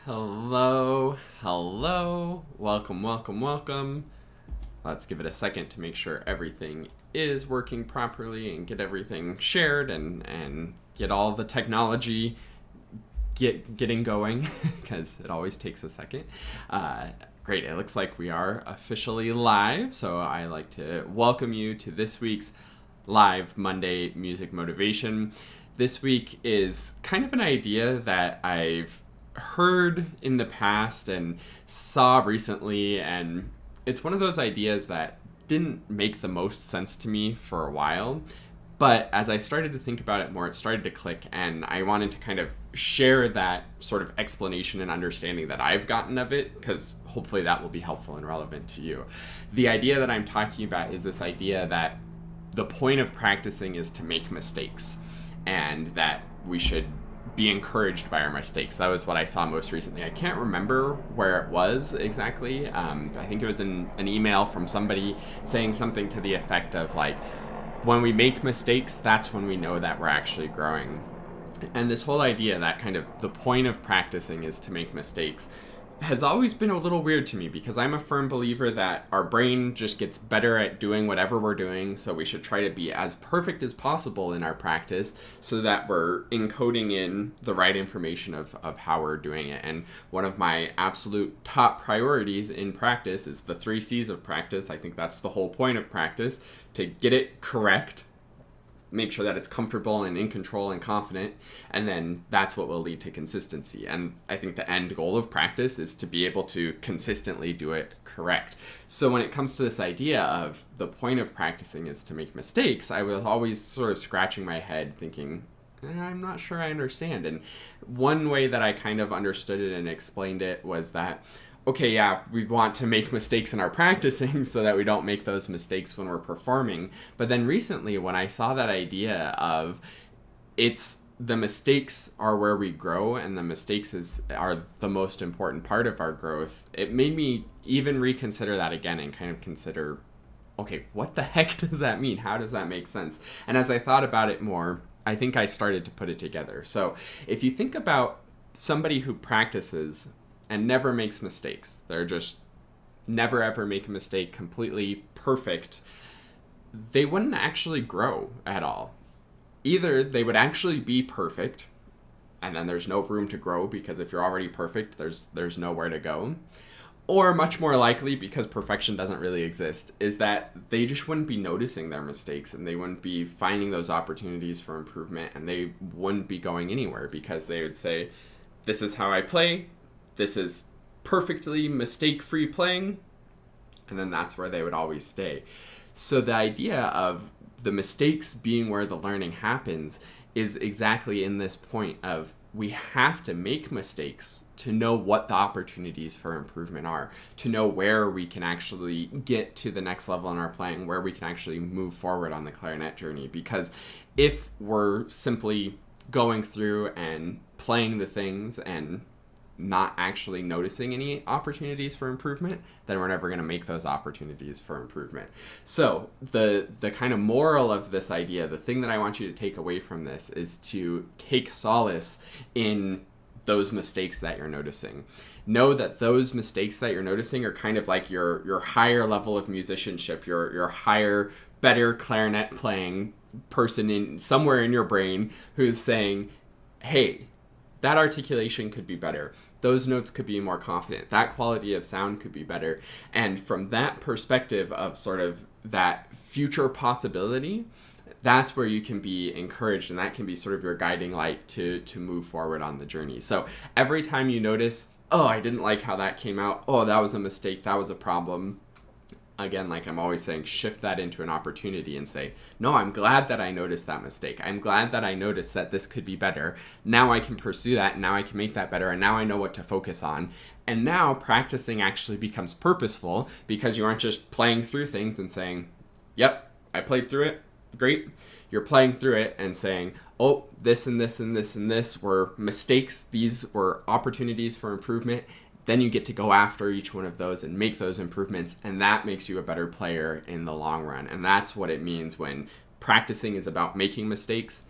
Hello, hello, welcome. Let's give it a second to make sure everything is working properly and get everything shared and get all the technology getting going because it always takes a second. Great, it looks like we are officially live, so I like to welcome you to this week's live Monday Music Motivation. This week is kind of an idea that I've heard in the past and saw recently, and it's one of those ideas that didn't make the most sense to me for a while. But as I started to think about it more, it started to click, and I wanted to kind of share that sort of explanation and understanding that I've gotten of it, because hopefully that will be helpful and relevant to you. The idea that I'm talking about is this idea that the point of practicing is to make mistakes, and that we should be encouraged by our mistakes. That was what I saw most recently. I can't remember where it was exactly. I think it was in an email from somebody saying something to the effect of like, when we make mistakes, that's when we know that we're actually growing. And this whole idea that kind of the point of practicing is to make mistakes has always been a little weird to me, because I'm a firm believer that our brain just gets better at doing whatever we're doing, so we should try to be as perfect as possible in our practice so that we're encoding in the right information of how we're doing it. And one of my absolute top priorities in practice is the 3 C's of practice. I think that's the whole point of practice, to get it correct, make sure that it's comfortable and in control and confident, and then that's what will lead to consistency. And I think the end goal of practice is to be able to consistently do it correct. So when it comes to this idea of the point of practicing is to make mistakes, I was always sort of scratching my head thinking, I'm not sure I understand. And one way that I kind of understood it and explained it was that, okay, yeah, we want to make mistakes in our practicing so that we don't make those mistakes when we're performing. But then recently, when I saw that idea of it's the mistakes are where we grow, and the mistakes are the most important part of our growth, it made me even reconsider that again and kind of consider, okay, what the heck does that mean? How does that make sense? And as I thought about it more, I think I started to put it together. So if you think about somebody who practices and never makes mistakes, they're just never ever make a mistake, completely perfect, they wouldn't actually grow at all. Either they would actually be perfect, and then there's no room to grow, because if you're already perfect, there's nowhere to go. Or much more likely, because perfection doesn't really exist, is that they just wouldn't be noticing their mistakes, and they wouldn't be finding those opportunities for improvement, and they wouldn't be going anywhere, because they would say, this is how I play, this is perfectly mistake-free playing, and then that's where they would always stay. So the idea of the mistakes being where the learning happens is exactly in this point of we have to make mistakes to know what the opportunities for improvement are, to know where we can actually get to the next level in our playing, where we can actually move forward on the clarinet journey. Because if we're simply going through and playing the things and not actually noticing any opportunities for improvement, then we're never going to make those opportunities for improvement. So the kind of moral of this idea, the thing that I want you to take away from this, is to take solace in those mistakes that you're noticing. Know that those mistakes that you're noticing are kind of like your higher level of musicianship, your higher, better clarinet playing person in somewhere in your brain who's saying, hey, that articulation could be better. Those notes could be more confident. That quality of sound could be better. And from that perspective of sort of that future possibility, that's where you can be encouraged, and that can be sort of your guiding light to move forward on the journey. So every time you notice, oh, I didn't like how that came out. Oh, that was a mistake. That was a problem. Again, like I'm always saying, shift that into an opportunity and say, no, I'm glad that I noticed that mistake. I'm glad that I noticed that this could be better. Now I can pursue that. Now I can make that better. And now I know what to focus on. And now practicing actually becomes purposeful, because you aren't just playing through things and saying, yep, I played through it. Great. You're playing through it and saying, oh, this and this and this and this were mistakes. These were opportunities for improvement. Then you get to go after each one of those and make those improvements, and that makes you a better player in the long run. And that's what it means when practicing is about making mistakes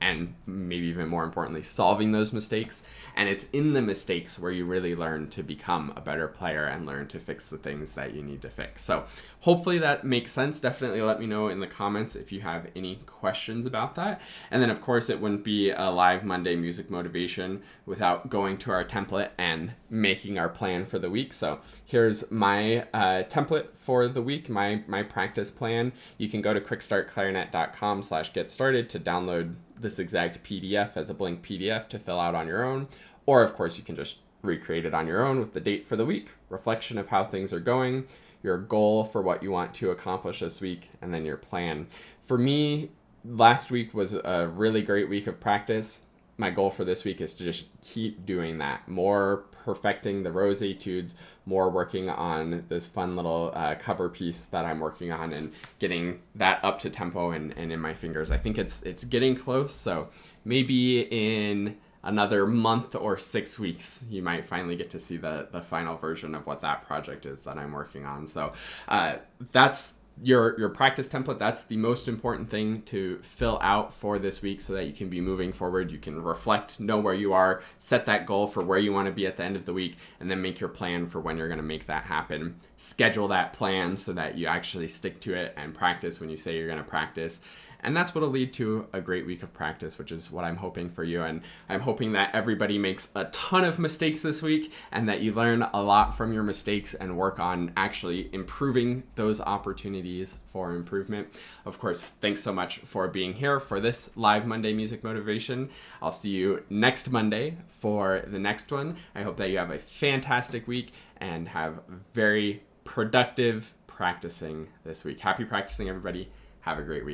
and maybe even more importantly, solving those mistakes. And it's in the mistakes where you really learn to become a better player and learn to fix the things that you need to fix. So hopefully that makes sense. Definitely let me know in the comments if you have any questions about that. And then of course it wouldn't be a live Monday music motivation without going to our template and making our plan for the week. So here's my template for the week, my practice plan. You can go to quickstartclarinet.com/get started to download this exact PDF as a blank PDF to fill out on your own. Or of course you can just recreate it on your own with the date for the week, reflection of how things are going, your goal for what you want to accomplish this week, and then your plan. For me, last week was a really great week of practice. My goal for this week is to just keep doing that, more perfecting the rose etudes, more working on this fun little cover piece that I'm working on and getting that up to tempo and in my fingers. I think it's getting close, so maybe in another month or 6 weeks, you might finally get to see the final version of what that project is that I'm working on. So that's your practice template. That's the most important thing to fill out for this week so that you can be moving forward. You can reflect, know where you are, set that goal for where you want to be at the end of the week, and then make your plan for when you're going to make that happen. Schedule that plan so that you actually stick to it and practice when you say you're going to practice. And that's what'll lead to a great week of practice, which is what I'm hoping for you. And I'm hoping that everybody makes a ton of mistakes this week and that you learn a lot from your mistakes and work on actually improving those opportunities for improvement. Of course, thanks so much for being here for this live Monday Music Motivation. I'll see you next Monday for the next one. I hope that you have a fantastic week and have very productive practicing this week. Happy practicing, everybody. Have a great week.